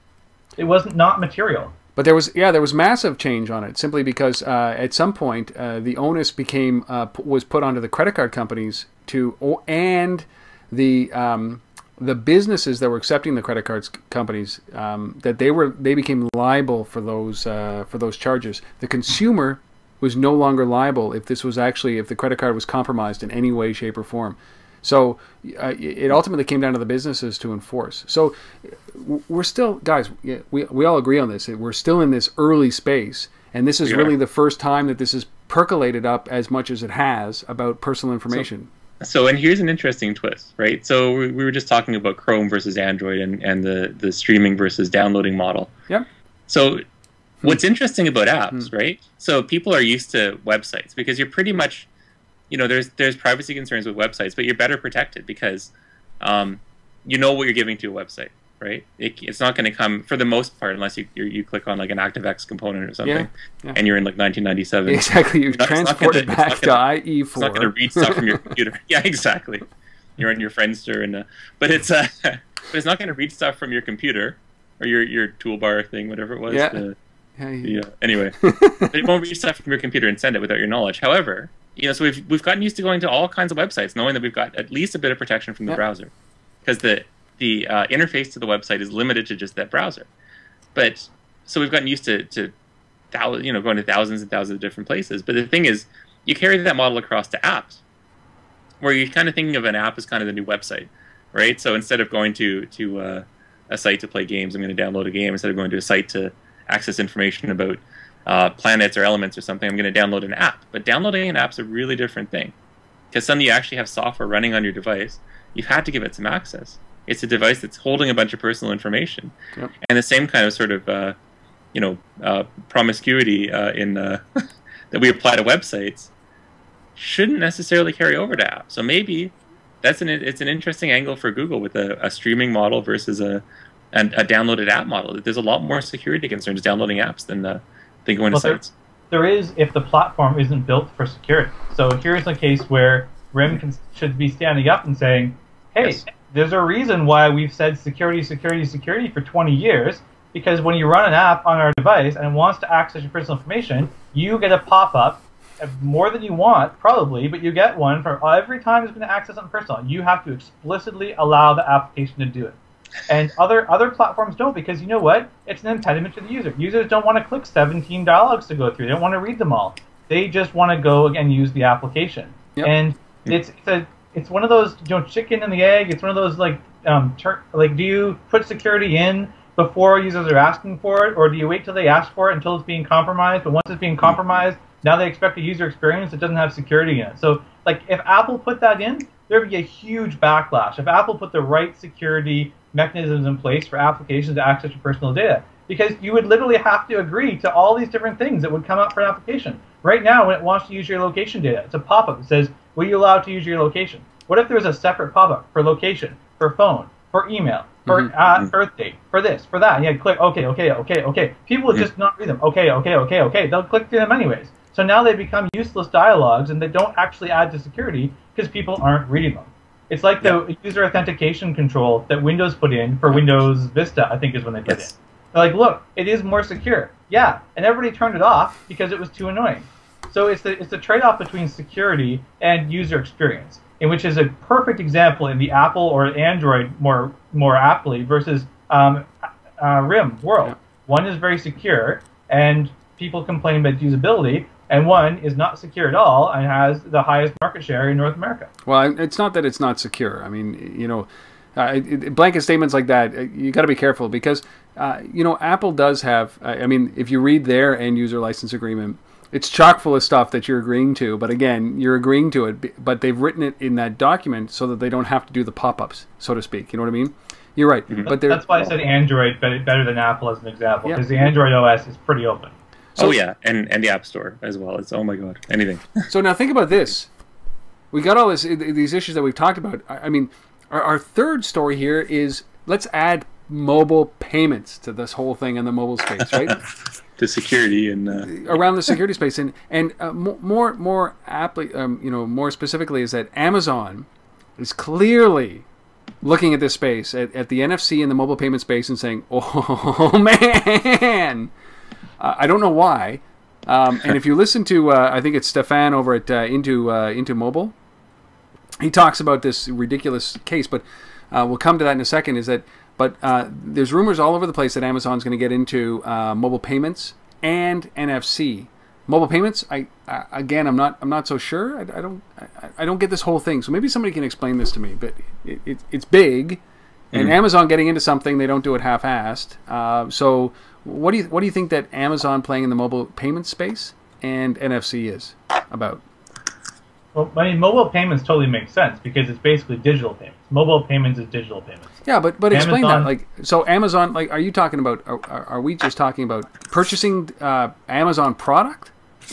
It wasn't not material. But there was massive change on it simply because at some point the onus was put onto the credit card companies and the businesses that were accepting the credit cards companies that they became liable for those charges. The consumer was no longer liable if the credit card was compromised in any way, shape, or form. So it ultimately came down to the businesses to enforce. So we're still, guys, we all agree on this. We're still in this early space, and this is really the first time that this has percolated up as much as it has about personal information. So and here's an interesting twist, right? So we were just talking about Chrome versus Android and the streaming versus downloading model. Yeah. So what's interesting about apps, right? So people are used to websites because you're pretty much, there's privacy concerns with websites, but you're better protected because you know what you're giving to a website, right? It's not going to come, for the most part, unless you click on like an ActiveX component or something, and you're in like 1997. Exactly, you've transported back to IE4. It's not going to read stuff from your computer. Yeah, exactly. You're on your Friendster, but it's not going to read stuff from your computer or your toolbar thing, whatever it was. Anyway, but it won't read stuff from your computer and send it without your knowledge. However, so we've gotten used to going to all kinds of websites, knowing that we've got at least a bit of protection from the browser, because the interface to the website is limited to just that browser. But so we've gotten used to going to thousands and thousands of different places. But the thing is, you carry that model across to apps, where you're kind of thinking of an app as kind of the new website, right? So instead of going to a site to play games, I'm going to download a game. Instead of going to a site to access information about planets or elements or something, I'm going to download an app. But downloading an app's a really different thing, because suddenly you actually have software running on your device. You've had to give it some access. It's a device that's holding a bunch of personal information, and the same kind of sort of promiscuity that we apply to websites shouldn't necessarily carry over to apps. So maybe it's an interesting angle for Google with a streaming model versus a downloaded app model. There's a lot more security concerns downloading apps than going to sites. There is if the platform isn't built for security. So here's a case where RIM should be standing up and saying, hey, there's a reason why we've said security, security, security for 20 years, because when you run an app on our device and it wants to access your personal information, you get a pop-up, more than you want, probably, but you get one for every time it's going to access something personal. You have to explicitly allow the application to do it. And other platforms don't, because you know what? It's an impediment to the user. Users don't want to click 17 dialogues to go through. They don't want to read them all. They just want to go and use the application. And it's one of those chicken and the egg. It's one of those do you put security in before users are asking for it, or do you wait till they ask for it until it's being compromised? But once it's being compromised, now they expect a user experience that doesn't have security in it. So if Apple put that in, there would be a huge backlash. If Apple put the right security mechanisms in place for applications to access your personal data, because you would literally have to agree to all these different things that would come up for an application. Right now, when it wants to use your location data, it's a pop-up that says, will you allow it to use your location? What if there was a separate pop-up for location, for phone, for email, for birth date, for this, for that? And you had to click, okay. People would just not read them. Okay. They'll click through them anyways. So now they become useless dialogues, and they don't actually add to security because people aren't reading them. It's like the user authentication control that Windows put in for Windows Vista, I think is when they put it in. They're like, look, it is more secure. Yeah, and everybody turned it off because it was too annoying. So it's the trade-off between security and user experience, in which is a perfect example in the Apple or Android more aptly versus RIM world. One is very secure, and people complain about usability, and one is not secure at all and has the highest market share in North America. Well, it's not that it's not secure. I mean, blanket statements like that, you got to be careful because, Apple does have, if you read their end user license agreement, it's chock full of stuff that you're agreeing to, but again, you're agreeing to it, but they've written it in that document so that they don't have to do the pop-ups, so to speak. You know what I mean? You're right. Mm-hmm. But that's why I said Android better than Apple as an example, because the Android OS is pretty open. So, and the App Store as well. It's, oh my God, anything. So now think about this. We got all these issues that we've talked about. I mean, our third story here is let's add mobile payments to this whole thing in the mobile space, right? To security and around the security space, and more aptly, more specifically, is that Amazon is clearly looking at this space at the NFC and the mobile payment space and saying, "Oh man, I don't know why. And if you listen to, I think it's Stefan over at Into Mobile, he talks about this ridiculous case, but we'll come to that in a second. But there's rumors all over the place that Amazon's going to get into mobile payments and NFC. Mobile payments, I'm not so sure. I don't get this whole thing. So maybe somebody can explain this to me. But it's big, and Amazon getting into something, they don't do it half-assed. So what do you think that Amazon playing in the mobile payment space and NFC is about? Well, I mean, mobile payments totally makes sense because it's basically digital payments. Mobile payments is digital payments. Yeah, but explain that. Like, so Amazon, like, are you talking about? Are we just talking about purchasing Amazon product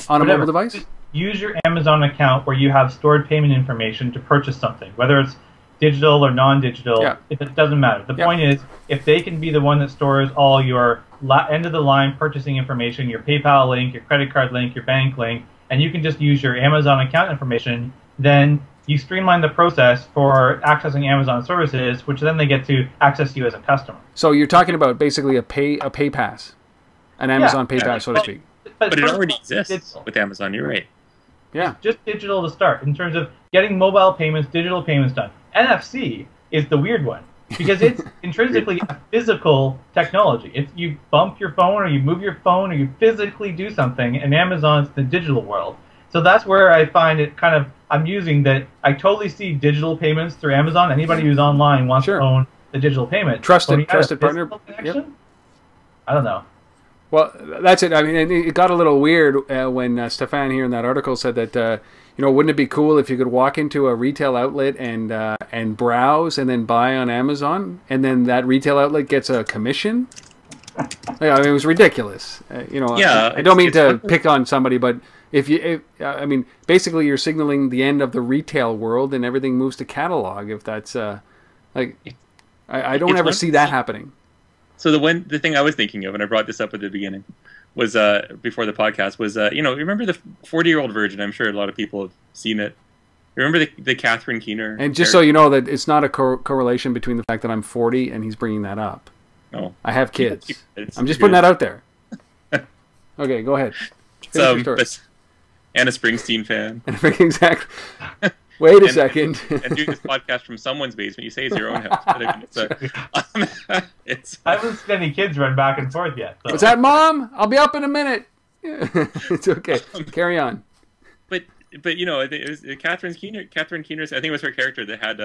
on a mobile device? Use your Amazon account where you have stored payment information to purchase something, whether it's digital or non-digital. Yeah. It doesn't matter. The point is, if they can be the one that stores all your end-of-the-line purchasing information, your PayPal link, your credit card link, your bank link, and you can just use your Amazon account information, then you streamline the process for accessing Amazon services, which then they get to access you as a customer. So you're talking about basically a pay pass, an Amazon pay pass, so to speak. But it already exists with Amazon. You're right. Yeah. Just digital to start in terms of getting mobile payments, digital payments done. NFC is the weird one because it's intrinsically a physical technology. It's you bump your phone or you move your phone or you physically do something, and Amazon's the digital world. So that's where I find it kind of amusing that I totally see digital payments through Amazon. Anybody who's online wants to own the digital payment. Trusted partner. Yep. I don't know. Well, that's it. I mean, it got a little weird when Stefan here in that article said that, wouldn't it be cool if you could walk into a retail outlet and browse and then buy on Amazon, and then that retail outlet gets a commission? I mean, it was ridiculous. I don't mean to pick on somebody, but basically you're signaling the end of the retail world and everything moves to catalog. If that's I don't ever see that happening. So the thing I was thinking of, and I brought this up at the beginning, was before the podcast, was remember the 40-Year-Old Virgin? I'm sure a lot of people have seen it. Remember the Catherine Keener? And just so you know that it's not a correlation between the fact that I'm 40 and he's bringing that up. No, I have kids. I'm just putting that out there. Okay, go ahead. Anna Springsteen fan. Exactly. Wait a second. And doing this podcast from someone's basement, you say it's your own house. I haven't seen any kids run back and forth yet. So. What's that, Mom? I'll be up in a minute. It's okay. Carry on. But it was Catherine Keener's. I think it was her character that had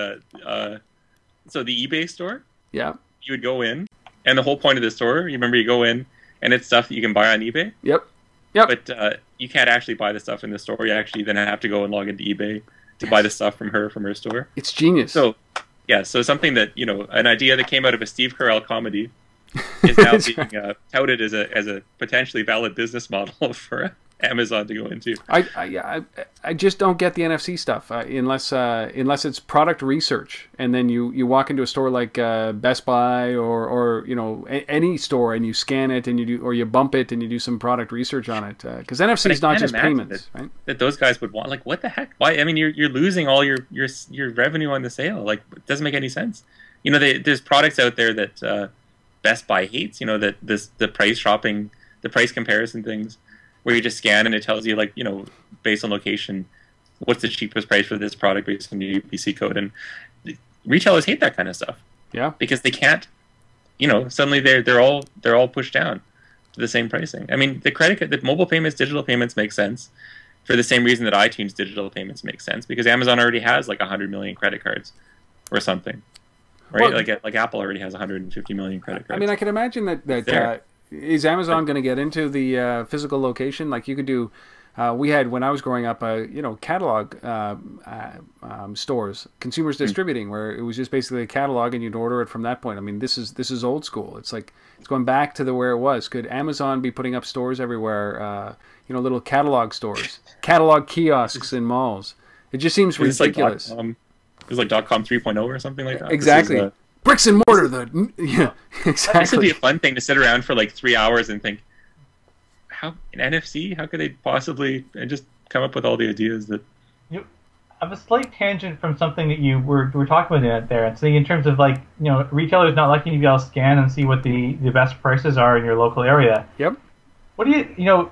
so the eBay store. Yeah. You would go in, and the whole point of the store, you remember, you go in, and it's stuff that you can buy on eBay. Yep. But you can't actually buy the stuff in the store. You actually then have to go and log into eBay to buy the stuff from her store. It's genius. So something that, an idea that came out of a Steve Carell comedy is now being touted as a potentially valid business model for Amazon to go into. I just don't get the NFC stuff unless it's product research, and then you walk into a store like Best Buy or any store and you scan it and you bump it and you do some product research on it, because NFC is not just payments, right? That those guys would want, like, what the heck? Why? I mean, you're losing all your revenue on the sale. Like, it doesn't make any sense. There's products out there that Best Buy hates. That the price shopping, the price comparison things, where you just scan and it tells you, like, based on location, what's the cheapest price for this product based on the UPC code. And retailers hate that kind of stuff. Yeah. Because they can't, suddenly they're all pushed down to the same pricing. I mean, the mobile payments, digital payments make sense for the same reason that iTunes digital payments make sense, because Amazon already has like 100 million credit cards or something. Right? Well, like Apple already has 150 million credit cards. I mean, I can imagine that is Amazon going to get into the physical location? Like, you could do, we had, when I was growing up, catalog stores, consumers distributing, where it was just basically a catalog and you'd order it from that point. I mean, this is old school. It's like, it's going back to where it was. Could Amazon be putting up stores everywhere, little catalog stores, catalog kiosks in malls? It just seems ridiculous. It was like .com 3.0 or something like that. Exactly. Bricks and mortar, exactly. This would be a fun thing to sit around for like 3 hours and think, how in NFC, how could they possibly, and just come up with all the ideas that. I have a slight tangent from something that you were talking about there. And so in terms of, like, retailers not liking to be able to scan and see what the best prices are in your local area. Yep. what do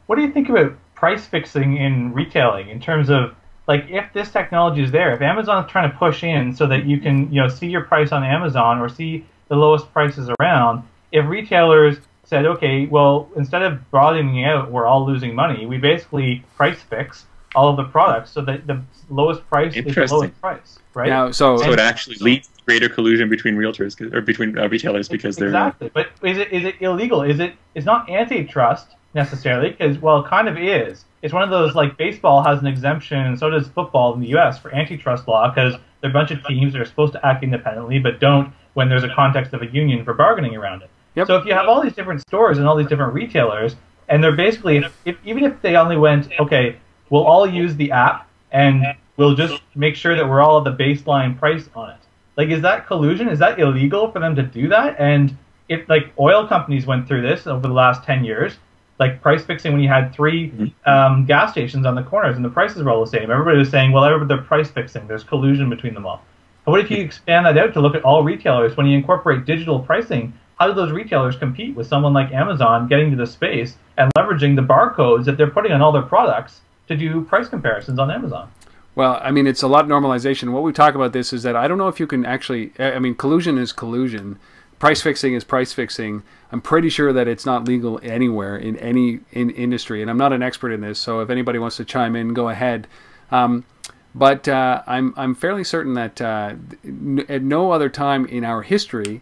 what do you think about price fixing in retailing in terms of like if this technology is there, if Amazon's trying to push in so that you can see your price on Amazon or see the lowest prices around, if retailers said, okay, well instead of broadening out, we're all losing money, we basically price fix all of the products so that the lowest price is the lowest price, right? Now, so it actually leads to greater collusion between realtors or between retailers because they're exactly. But is it illegal? It's not antitrust necessarily because well, it kind of is. It's one of those like baseball has an exemption, and so does football in the U.S. for antitrust law because they're a bunch of teams that are supposed to act independently but don't when there's a context of a union for bargaining around it. Yep. So if you have all these different stores and all these different retailers, and they're basically even if they only went okay, we'll all use the app and we'll just make sure that we're all at the baseline price on it. Like, is that collusion? Is that illegal for them to do that? And if like oil companies went through this over the last 10 years, like price fixing when you had three gas stations on the corners and the prices were all the same. Everybody was saying, well, they're price fixing. There's collusion between them all. But what if you expand that out to look at all retailers? When you incorporate digital pricing, how do those retailers compete with someone like Amazon getting to the space and leveraging the barcodes that they're putting on all their products to do price comparisons on Amazon? Well, I mean, it's a lot of normalization. What we talk about this is that I don't know if you can actually, I mean, collusion is collusion. Price fixing is price fixing. I'm pretty sure that it's not legal anywhere in any industry, and I'm not an expert in this, so if anybody wants to chime in, go ahead. But I'm fairly certain that at no other time in our history,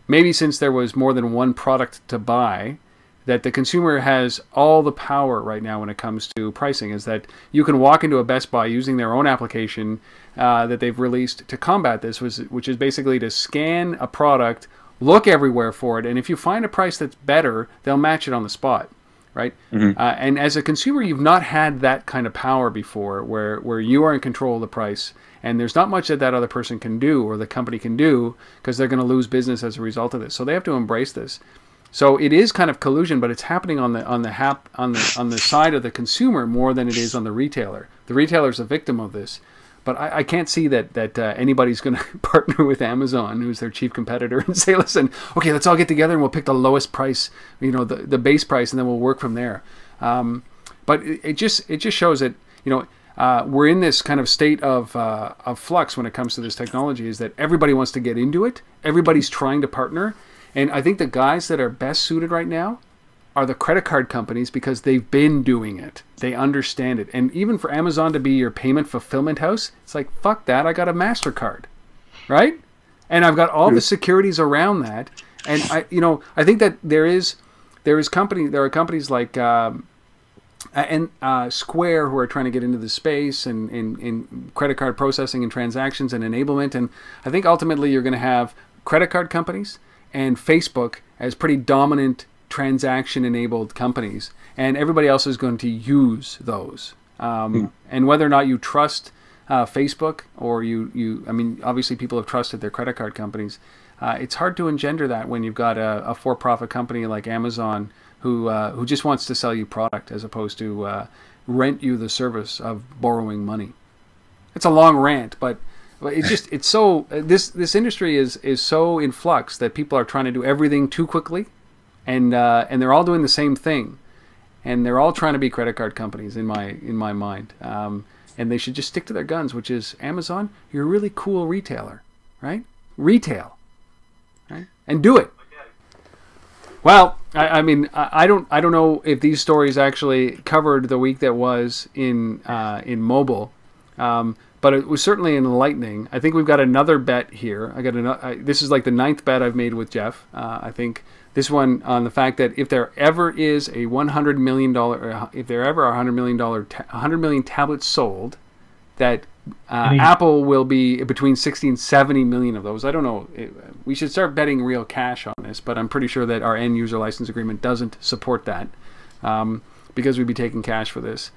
maybe since there was more than one product to buy, that the consumer has all the power right now when it comes to pricing, is that you can walk into a Best Buy using their own application that they've released to combat this, which is basically to scan a product, look everywhere for it, and if you find a price that's better, they'll match it on the spot, right? Mm-hmm. And as a consumer, you've not had that kind of power before, where you are in control of the price, and there's not much that other person can do or the company can do because they're going to lose business as a result of this. So they have to embrace this. So it is kind of collusion, but it's happening on the side of the consumer more than it is on the retailer. The retailer is a victim of this, but I can't see that anybody's going to partner with Amazon, who's their chief competitor, and say, "Listen, okay, let's all get together and we'll pick the lowest price, the base price, and then we'll work from there." But it just shows that we're in this kind of state of flux when it comes to this technology. Is that everybody wants to get into it, everybody's trying to partner. And I think the guys that are best suited right now are the credit card companies because they've been doing it. They understand it. And even for Amazon to be your payment fulfillment house, it's like, fuck that, I got a MasterCard, right? And I've got all the securities around that. And I think that there are companies like Square who are trying to get into the space and in credit card processing and transactions and enablement. And I think ultimately you're going to have credit card companies and Facebook as pretty dominant transaction-enabled companies, and everybody else is going to use those. And whether or not you trust Facebook or I mean, obviously people have trusted their credit card companies. It's hard to engender that when you've got a for-profit company like Amazon who just wants to sell you product as opposed to rent you the service of borrowing money. It's a long rant, but it's so this industry is so in flux that people are trying to do everything too quickly, and they're all doing the same thing, and they're all trying to be credit card companies in my mind, and they should just stick to their guns, which is Amazon. You're a really cool retailer, right? Retail, right? And do it. Well, I mean, I don't know if these stories actually covered the week that was in mobile. But it was certainly enlightening. I think we've got another bet here. This is like the 9th bet I've made with Jeff. I think this one on the fact that if there ever is a $100 million, if there ever are $100 million tablets sold, that Apple will be between 60 and 70 million of those. I don't know. We should start betting real cash on this, but I'm pretty sure that our end user license agreement doesn't support that because we'd be taking cash for this.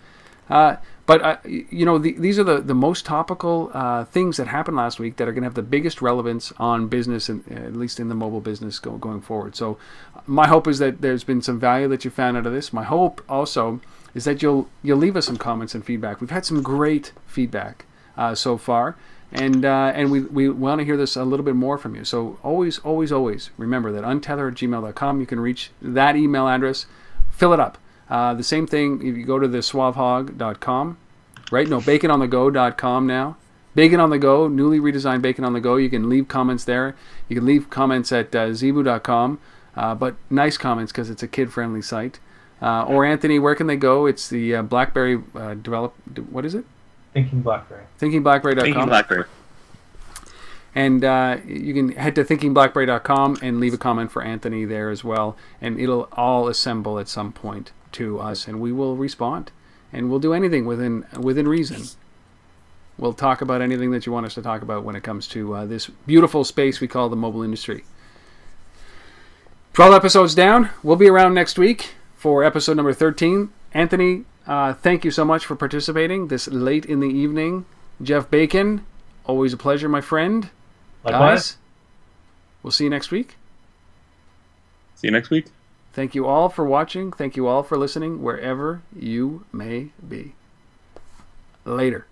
But these are the most topical things that happened last week that are going to have the biggest relevance on business, and at least in the mobile business going forward. So my hope is that there's been some value that you found out of this. My hope also is that you'll leave us some comments and feedback. We've had some great feedback so far, and we want to hear this a little bit more from you. So always remember that untether@gmail.com. You can reach that email address fill it up. The same thing if you go to the suavehog.com, right? No, bacononthego.com now. Bacon on the Go, newly redesigned Bacon on the Go. You can leave comments there. You can leave comments at zebu.com, but nice comments because it's a kid-friendly site. Or Anthony, where can they go? It's the BlackBerry what is it? Thinking BlackBerry. ThinkingBlackberry.com. Thinking BlackBerry. And you can head to thinkingblackberry.com and leave a comment for Anthony there as well. And it'll all assemble at some point to us, and we will respond. And we'll do anything within reason. We'll talk about anything that you want us to talk about when it comes to this beautiful space we call the mobile industry. 12 episodes down. We'll be around next week for episode number 13. Anthony, thank you so much for participating this late in the evening. Jeff Bacon, always a pleasure, my friend. Likewise. Guys, we'll see you next week. See you next week. Thank you all for watching. Thank you all for listening, wherever you may be. Later.